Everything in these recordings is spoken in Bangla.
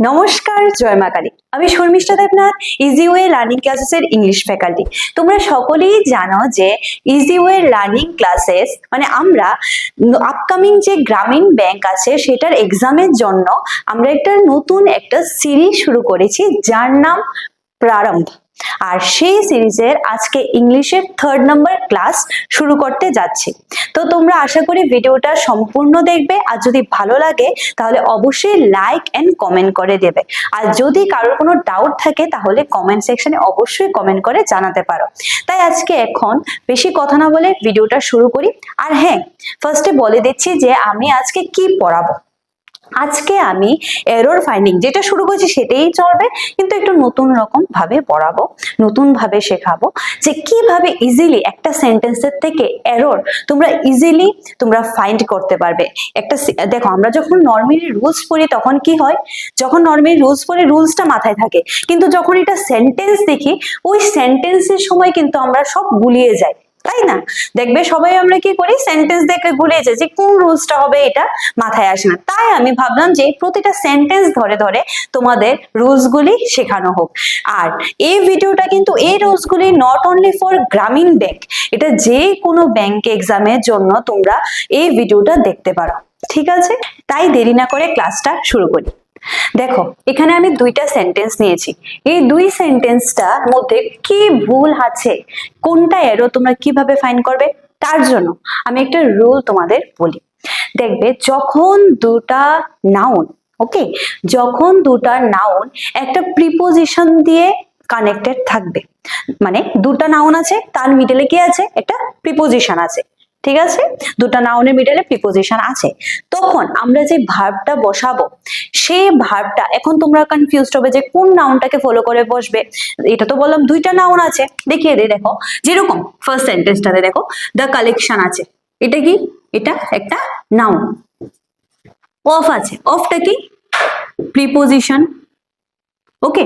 নমস্কার, জয় মা কালী। আমি Sharmistha Debnath, easy way learning ক্লাসেসের ইংলিশ ফ্যাকাল্টি। তোমরা সকলেই জানো যে ইজি ওয়ে লার্নিং ক্লাসেস মানে আমরা আপকামিং যে গ্রামীণ ব্যাংক আছে সেটার এক্সামের জন্য আমরা নতুন একটা সিরিজ শুরু করেছি যার নাম প্রারম্ভ। আর সেই সিরিজের আজকে ইংলিশের 3rd নম্বর ক্লাস শুরু করতে যাচ্ছি। তো তোমরা আশা করি ভিডিওটা সম্পূর্ণ দেখবে, আর যদি ভালো লাগে তাহলে অবশ্যই লাইক এন্ড কমেন্ট করে দেবে। আর যদি কারোর কোনো ডাউট থাকে তাহলে কমেন্ট সেকশনে অবশ্যই কমেন্ট করে জানাতে পারো। তাই আজকে এখন বেশি কথা না বলে ভিডিওটা শুরু করি। আর হ্যাঁ, ফার্স্টে বলে দিচ্ছি যে আমি আজকে কি পড়াবো। আজকে আমি এরর ফাইন্ডিং যেটা শুরু করেছি সেটাই চলবে, কিন্তু একটু নতুন রকম ভাবে পড়াবো, নতুন ভাবে শেখাবো যে কিভাবে ইজিলি একটা সেন্টেন্সের থেকে এরর তোমরা ফাইন্ড করতে পারবে। দেখো, আমরা যখন নরমালি রুলস পড়ি তখন কি হয়, যখন নরমালি রুলস পড়ি রুলসটা মাথায় থাকে, কিন্তু যখন এটা সেন্টেন্স দেখি ওই সেন্টেন্সের সময় কিন্তু আমরা সব গুলিয়ে যাই, তাই না? দেখবে সবাই আমরা কি করি, সেন্টেন্স দেখে ভুলে যাই যে কোন রুলসটা হবে, এটা মাথায় আসে না। তাই আমি ভাবলাম যে প্রতিটা সেন্টেন্স ধরে ধরে তোমাদের রুলস গুলি শেখানো হোক। আর এই ভিডিওটা কিন্তু এই রুলস গুলি নট অনলি ফর গ্রামীণ ব্যাংক, এটা যে কোনো ব্যাংক এক্সামের জন্য তোমরা এই ভিডিওটা দেখতে পারো, ঠিক আছে? তাই দেরি না করে ক্লাসটা শুরু করি। দেখো, এখানে আমি দুইটা সেন্টেন্স নিয়েছি। এই দুই সেন্টেন্সটার মধ্যে কি ভুল আছে, কোনটা এরর, তোমরা কিভাবে ফাইন্ড করবে তার জন্য আমি একটা রুল তোমাদের বলি। দেখবে যখন দুটা নাউন যখন দুটা নাউন একটা প্রিপোজিশন দিয়ে কানেক্টেড থাকবে, মানে দুটা নাউন আছে তার মিডলে কি আছে, একটা প্রিপোজিশন আছে, ঠিক আছে? দুটা নাউনের মিডলে প্রিপোজিশন আছে, তখন আমরা যে ভার্বটা বসাবো সেই ভার্বটা, এখন তোমরা কনফিউজড হবে যে কোন নাউনটাকে ফলো করে বসবে। এটা তো বললাম দুইটা নাউন আছে, দেখিয়ে দিই। দেখো, যেরকম ফার্স্ট সেন্টেন্সটাতে দেখো দ্য কালেকশন আছে, এটা কি, এটা একটা নাউন। অফ আছে, অফটা কি, প্রিপোজিশন। ওকে,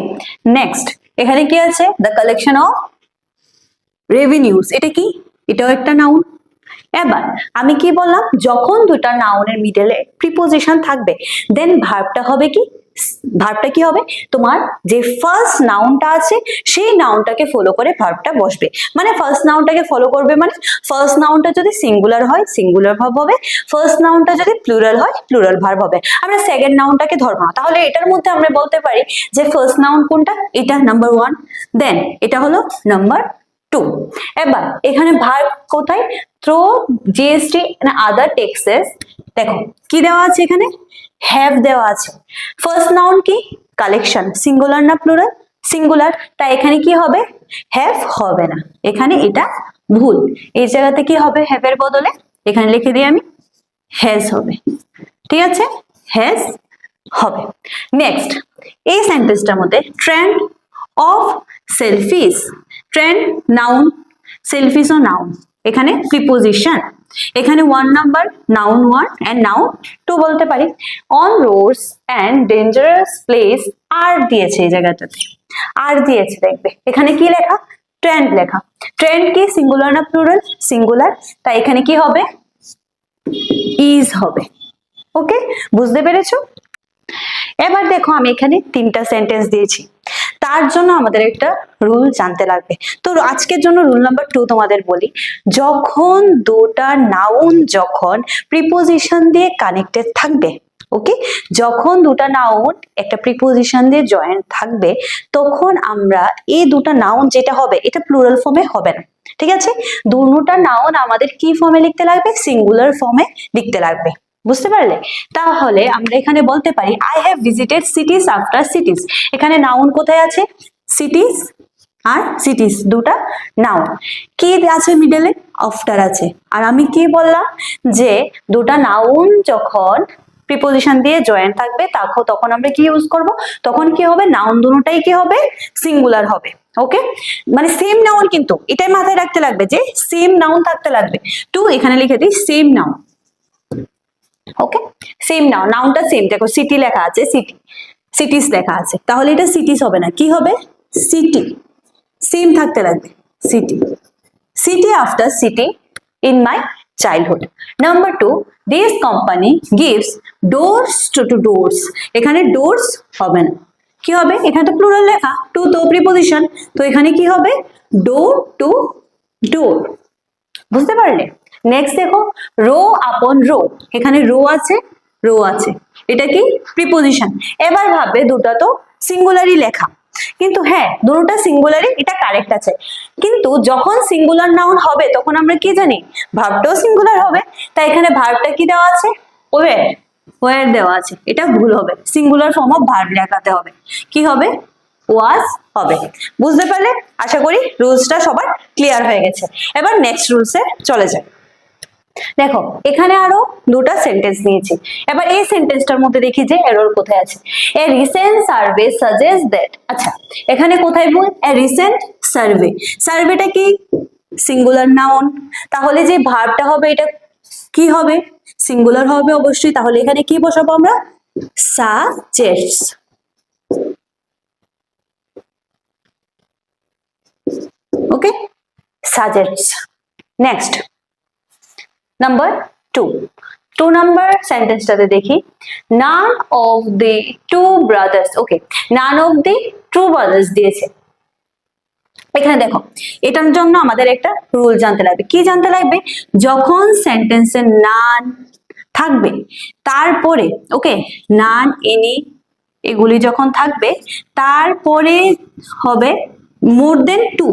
নেক্সট এখানে কি আছে, দ্য কালেকশন অফ রেভিনিউস, এটা কি, এটাও একটা নাউন। এবার আমি কি বললাম, যখন দুটা নাউনের মিডলে প্রিপোজিশন থাকবে দেন ভার্বটা হবে কি, ভার্বটা কি হবে, তোমার যে ফার্স্ট নাউনটা আছে সেই নাউনটাকে ফলো করে ভার্বটা বসবে। মানে ফার্স্ট নাউনটাকে ফলো করবে, মানে ফার্স্ট নাউনটা যদি সিঙ্গুলার হয় সিঙ্গুলার ভার্ব হবে, ফার্স্ট নাউনটা যদি প্লুরাল হয় প্লুরাল ভার্ব হবে। আমরা সেকেন্ড নাউনটাকে ধরবো না, তাহলে এটার মধ্যে আমরা বলতে পারি যে ফার্স্ট নাউন কোনটা, এটা নাম্বার 1, দেন এটা হলো নাম্বার 2। এবার এখানে ভার্ব কোথায়, থ্রো জিএসটি না আদার টেক্সেস। দেখো কি দেওয়া আছে, এখানে হ্যাভ দেওয়া আছে। ফার্স্ট নাউন কি, কালেকশন, সিঙ্গুলার না প্লুরাল, সিঙ্গুলার, তাই এখানে কি হবে, হ্যাভ হবে না, এখানে এটা ভুল। এই জায়গাতে কি হবে, হ্যাভ এর বদলে এখানে লিখে দিই আমি হ্যাজ হবে, ঠিক আছে? হ্যাজ হবে। নেক্সট এই সেন্টেন্সটার মধ্যে trend of selfies, trend noun, selfies ও নাউন, এখানে প্রিপোজিশন, এখানে 1 নাম্বার নাউন 1 এন্ড নাউন 2 বলতে পারি। On roads and dangerous place আর দিয়েছে, এই জায়গাটাতে আর দিয়েছে, দেখবে এখানে কি লেখা, ট্রেন্ড লেখা। ট্রেন্ড কি, সিঙ্গুলার না প্লুরাল, সিঙ্গুলার, তাই এখানে কি হবে, ইজ হবে। ওকে, বুঝতে পেরেছো? এবার দেখো আমি এখানে 3টা সেন্টেন্স দিয়েছি, তার জন্য আমাদের একটা রুল জানতে লাগবে। তো আজকের জন্য রুল নাম্বার 2 তোমাদের বলি, যখন দুটা নাউন যখন প্রিপোজিশন দিয়ে কানেক্টেড থাকবে, ওকে, যখন দুটা নাউন একটা প্রিপোজিশন দিয়ে জয়েন্ট থাকবে তখন আমরা এই দুটা নাউন যেটা হবে এটা প্লুরাল ফর্মে হবে না, ঠিক আছে? দুটা নাউন আমাদের কি ফর্মে লিখতে লাগবে, সিঙ্গুলার ফর্মে লিখতে লাগবে, বুঝতে পারলে? তাহলে আমরা এখানে বলতে পারি আই হ্যাভ ভিজিটেড সিটিজ আফটার সিটিজ। এখানে নাউন কোথায় আছে, সিটিজ আর সিটিজ, দুটা নাউন। কি আছে মিডলে, আফটার আছে। আর আমি কি বললাম যে দুটা নাউন যখন প্রিপোজিশন দিয়ে জয়েন্ট থাকবে তখন আমরা কি ইউজ করব, তখন কি হবে, নাউন দুটোটাই কি হবে, সিঙ্গুলার হবে। ওকে, মানে সেম নাউন, কিন্তু এটাই মাথায় রাখতে লাগবে যে সেম নাউন থাকতে লাগবে। 2 এখানে লিখে দিই সেম নাউন। ওকে, সেম নাউন, নাউনটা সেম। দেখো সিটি লেখা আছে, সিটি, সিটিস লেখা আছে, তাহলে এটা সিটিস হবে না, কি হবে, সিটি, সেম থাকতে লাগবে, city, city after city in my childhood. Number 2, this company gives doors two doors. এখানে ডোরস হবে না, কি হবে, এখানে তো প্লুরাল লেখা, টু তো প্রিপজিশন, তো এখানে কি হবে, ডোর টু ডোর। বুঝতে পারলে? নেক্সট দেখো, রো আপন রো, এখানে রো আছে, রো আছে, এটা কি প্রিপজিশন। এবার ভাববে দুটো তো সিঙ্গুলারই লেখা, কিন্তু হ্যাঁ দুটোটা সিঙ্গুলারই, এটা কারেক্ট আছে, কিন্তু যখন সিঙ্গুলার নাউন হবে তখন আমরা কি জানি, ভার্বটাও সিঙ্গুলার হবে, তাই এখানে ভার্বটা কি দেওয়া আছে, ওয়ার, ওয়ার দেওয়া আছে, এটা ভুল হবে, সিঙ্গুলার ফর্ম অফ ভার্ব লেখাতে হবে, কি হবে, ওয়াজ হবে। বুঝতে পারলে? আশা করি রুলসটা সবার ক্লিয়ার হয়ে গেছে। এবার নেক্সট রুলসে চলে যায়। দেখো এখানে আরো দুটা সেন্টেন্স নিয়েছি, এবার এই সেন্টেন্সটার মধ্যে দেখি যে এরর কোথায় আছে। A recent survey suggest that, আচ্ছা এখানে কোথায় ভুল, এ রিসেন্ট সার্ভে, সার্ভেটা কি সিঙ্গুলার নাউন, তাহলে যে ভার্বটা হবে এটা কি হবে, সিঙ্গুলার হবে অবশ্যই, তাহলে এখানে কি বসাবো আমরা, suggests. Okay, suggests. Next number 2 number সেন্টেন্সটাতে দেখি, none of the two brothers, okay none of the two brothers দিয়েছে। এখানে দেখো এটার জন্য আমাদের একটা রুল জানতে লাগবে, কি জানতে লাগবে, যখন সেন্টেন্সে নান থাকবে তারপরে, ওকে নান এনি এগুলি যখন থাকবে তারপরে হবে more than two,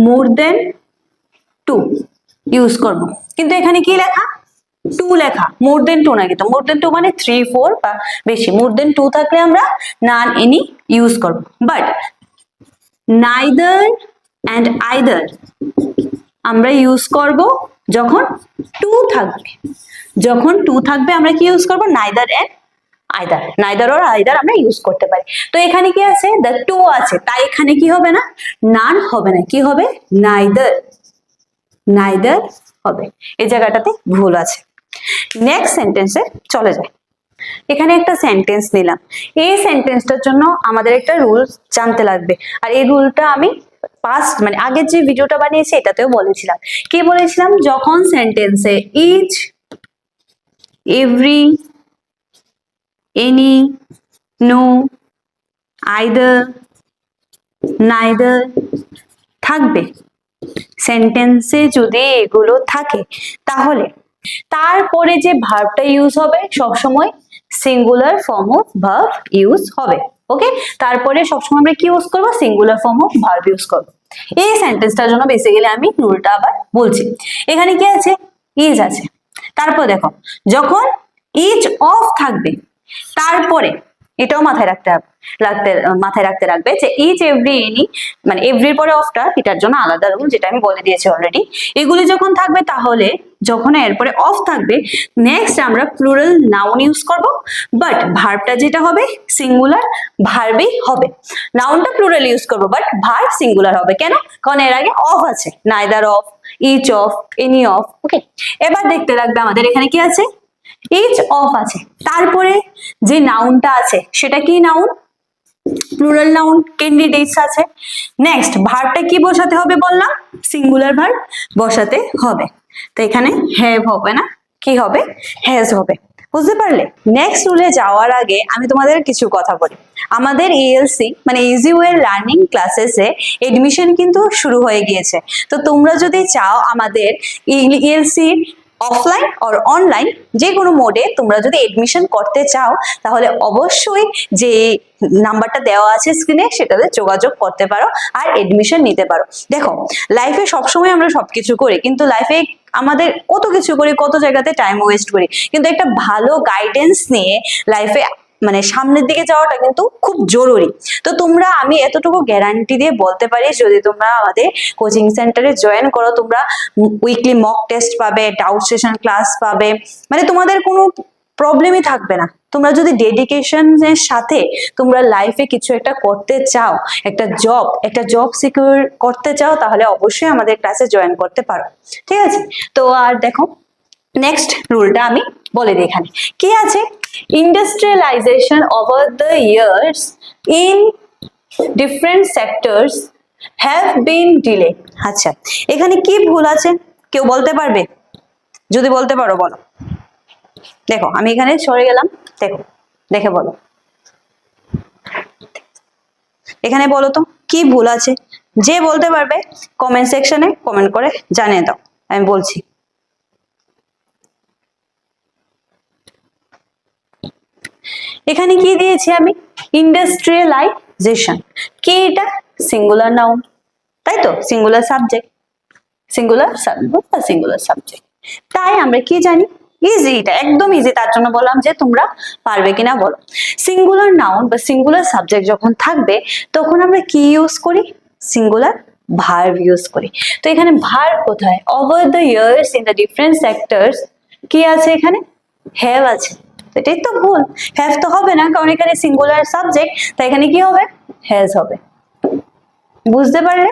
more than two use করবো, কিন্তু এখানে কি লেখা, টু লেখা, মোর দেন টু না, কিন্তু মোর দেন টু মানে 3, 4 বা বেশি, মোর দেন টু থাকলে আমরা নান এনি ইউজ করবো, বাট নাইদার অ্যান্ড আইদার আমরা ইউজ করব যখন টু থাকবে, যখন টু থাকবে আমরা কি ইউজ করব, neither and either, neither or either আমরা ইউজ করতে পারি। তো এখানে কি আছে, দ্য টু আছে, তাই এখানে কি হবে না, নান হবে না, কি হবে, নাইদার, নাইদার হবে, এই জায়গাটাতে ভুল আছে। নেক্সট সেন্টেন্সে চলে যায়। এখানে একটা সেন্টেন্স নিলাম, এই সেন্টেন্সটার জন্য আমাদের একটা রুল জানতে লাগবে, আর এই রুলটা আমি পাস্ট মানে আগের যে ভিডিওটা বানিয়েছি এটাতেও বলেছিলাম। কি বলেছিলাম, যখন সেন্টেন্সে each, every, any, no, either, neither থাকবে, সেন্টেন্সে যদি এগুলো থাকে তাহলে তারপরে যে ভার্বটা ইউজ হবে সবসময় singular form of verb use হবে। ওকে, তারপরে সবসময় আমরা কি ইউজ করব, singular form of verb use করব। এই সেন্টেন্সটার জন্য বেসিক্যালি আমি রুলটা আবার বলছি। এখানে কি আছে, ইজ আছে, তারপর দেখো যখন ইচ অফ থাকবে তারপরে এটাও মাথায় রাখতে রাখবে যে ইচ, এভরি, এনি মানে এভরির পরে অফটা, এটার জন্য আলাদা রুল যেটা আমি বলে দিয়েছি অলরেডি। এগুলি যখন থাকবে তাহলে যখন এরপরে অফ থাকবে নেক্সট আমরা প্লুরাল নাউন ইউজ করব, বাট ভার্বটা যেটা হবে সিঙ্গুলার ভার্বই হবে। নাউনটা প্লুরাল ইউজ করব বাট ভার্ব সিঙ্গুলার হবে, কেন, কারণ এর আগে অফ আছে, neither of, each of, any of. Okay, এবার দেখতে লাগবে আমাদের এখানে কি আছে, ইচ অফ আছে, তারপরে যে নাউনটা আছে সেটা কি নাউন, প্লুরাল নাউন, ক্যান্ডিডেটস আছে। নেক্সট ভার্বটা কি বসাতে হবে বললাম, সিঙ্গুলার ভার্ব বসাতে হবে, তো এখানে হ্যাভ হবে না, কি হবে, হ্যাজ হবে। বুঝতে পারলে? নেক্সট রুলে যাওয়ার আগে আমি তোমাদের কিছু কথা বলি। আমাদের ইএলসি মানে ইজি ওয়ে লার্নিং ক্লাসেসে এডমিশন কিন্তু শুরু হয়ে গিয়েছে, তো তোমরা যদি চাও আমাদের ইএলসি অফলাইন আর অনলাইন যে কোনো মোডে তোমরা যদি এডমিশন করতে চাও তাহলে অবশ্যই যে নাম্বারটা দেওয়া আছে স্ক্রিনে সেটাতে যোগাযোগ করতে পারো আর এডমিশন নিতে পারো। দেখো লাইফে সবসময় আমরা সবকিছু করি, কিন্তু লাইফে আমাদের কত কিছু করি, কত জায়গাতে টাইম ওয়েস্ট করি, কিন্তু একটা ভালো গাইডেন্স নিয়ে লাইফে মানে সামনের দিকে যাওয়াটা কিন্তু খুব জরুরি। তো তোমরা, আমি এতটুকু গ্যারান্টি দিয়ে বলতে পারি যদি তোমরা আমাদের কোচিং সেন্টারে জয়েন করো তোমরা উইকলি মক টেস্ট পাবে, ডাউট সেশন ক্লাস পাবে, মানে তোমাদের কোনো প্রবলেমই থাকবে না। তোমরা যদি ডেডিকেশনের সাথে তোমরা লাইফে কিছু একটা করতে চাও, একটা জব সিকিউর করতে চাও, তাহলে অবশ্যই আমাদের ক্লাসে জয়েন করতে পারো। ঠিক আছে, তো আর দেখো নেক্সট রুলটা আমি বলে দিই। এখানে কি আছে, industrialisation over the years in different sectors have been delay. আচ্ছা এখানে কি ভুল আছে, কেউ বলতে পারবে? যদি বলতে পারো বলো। দেখো আমি এখানে সরে গেলাম, দেখো দেখে বলো, এখানে বলো তো কি ভুল আছে। যে বলতে পারবে কমেন্ট সেকশনে কমেন্ট করে জানিয়ে দাও, আমি বলছি। এখানে কি দিয়েছি আমি? ইন্ডাস্ট্রিয়ালাইজেশন। কি এটা? সিঙ্গুলার নাউন, তাই তো? সিঙ্গুলার সাবজেক্ট, সিঙ্গুলার সাবজেক্ট বা সিঙ্গুলার সাবজেক্ট। তাই আমরা কি জানি? ইজি, এটা একদম ইজি, তার জন্য বললাম যে তোমরা পারবে কিনা বলো। সিঙ্গুলার নাউন বা সিঙ্গুলার সাবজেক্ট যখন থাকবে তখন আমরা কি ইউজ করি? সিঙ্গুলার ভার্ব ইউজ করি। তো এখানে ভার্ব কোথায়? Over the years in the different sectors কি আছে এখানে? হ্যাভ আছে। এটাই তো ভুল, হ্যাভ তো হবে না, কারণ এখানে সিঙ্গুলার সাবজেক্ট, তাই এখানে কি হবে? হ্যাজ হবে। বুঝতে পারলে?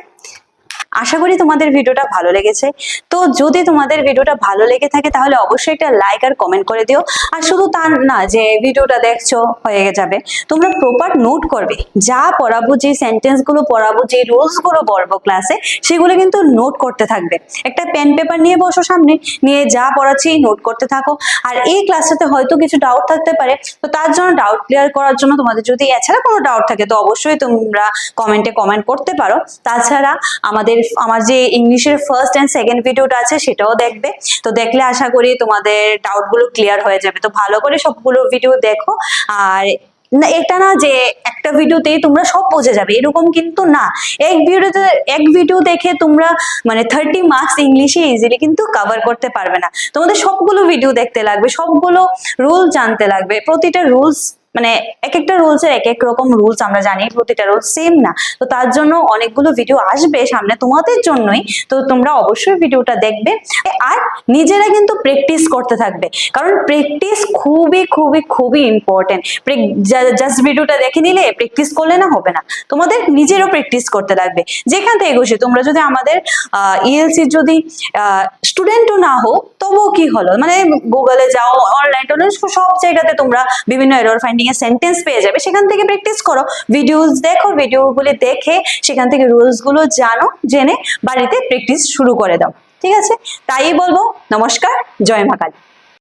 আশা করি তোমাদের ভিডিওটা ভালো লেগেছে। তো যদি তোমাদের ভিডিওটা ভালো লেগে থাকে তাহলে অবশ্যই একটা লাইক আর কমেন্ট করে দিও। আর শুধু তা না যে ভিডিওটা দেখছো হয়ে যাবে, তোমরা প্রপার নোট করবে। যা পড়াবো, যে সেন্টেন্স গুলো পড়াবো, যে রুলস গুলো বলবো ক্লাসে, সেগুলো কিন্তু নোট করতে থাকবে। একটা পেন পেপার নিয়ে বসো সামনে, নিয়ে যা পড়াচ্ছি নোট করতে থাকো। আর এই ক্লাসটাতে হয়তো কিছু ডাউট থাকতে পারে, তো তার জন্য ডাউট ক্লিয়ার করার জন্য তোমাদের যদি এছাড়া কোনো ডাউট থাকে তো অবশ্যই তোমরা কমেন্টে কমেন্ট করতে পারো। তাছাড়া আমার যে ইংলিশের ফার্স্ট এন্ড সেকেন্ড ভিডিওটা আছে সেটাও দেখবে। তো দেখলে আশা করি তোমাদের ডাউট গুলো ক্লিয়ার হয়ে যাবে। তো ভালো করে সবগুলো ভিডিও দেখো। আর না, এটা না যে একটা ভিডিওতেই তোমরা সব বুঝে যাবে এরকম কিন্তু না। এক ভিডিও দেখে তোমরা মানে 30 মার্কস ইংলিশে ইজিলি কিন্তু কভার করতে পারবে না। তোমাদের সবগুলো ভিডিও দেখতে লাগবে, সবগুলো রুল জানতে লাগবে। প্রতিটা রুলস মানে এক একটা রুলসের এক এক রকম রুলস, আমরা জানি প্রতিটা রুলস সেম না। তো তার জন্য অনেকগুলো ভিডিও আসবে সামনে তোমাদের জন্যই। তো তোমরা অবশ্যই ভিডিওটা দেখবে আর নিজেরা কিন্তু প্র্যাকটিস করতে থাকবে, কারণ প্র্যাকটিস খুবই খুবই খুবই ইম্পর্টেন্ট। জাস্ট ভিডিওটা দেখে নিলে প্র্যাকটিস করলে না হবে না, তোমাদের নিজেরও প্র্যাকটিস করতে লাগবে। যেখান থেকে বসে তোমরা যদি আমাদের ইএলসি যদি স্টুডেন্টও না হো তবুও কি হলো, মানে গুগলে যাও, অনলাইন সব জায়গাতে তোমরা বিভিন্ন এরর ফাইন্ডিং এর সেন্টেন্স পেয়ে যাবে। সেখান থেকে প্র্যাকটিস করো, ভিডিওস দেখো, ভিডিওগুলি দেখে সেখান থেকে রুলস গুলো জানো, জেনে বাড়িতে প্র্যাকটিস শুরু করে দাও। ঠিক আছে? তাই বলবো, নমস্কার, জয় মা কালী।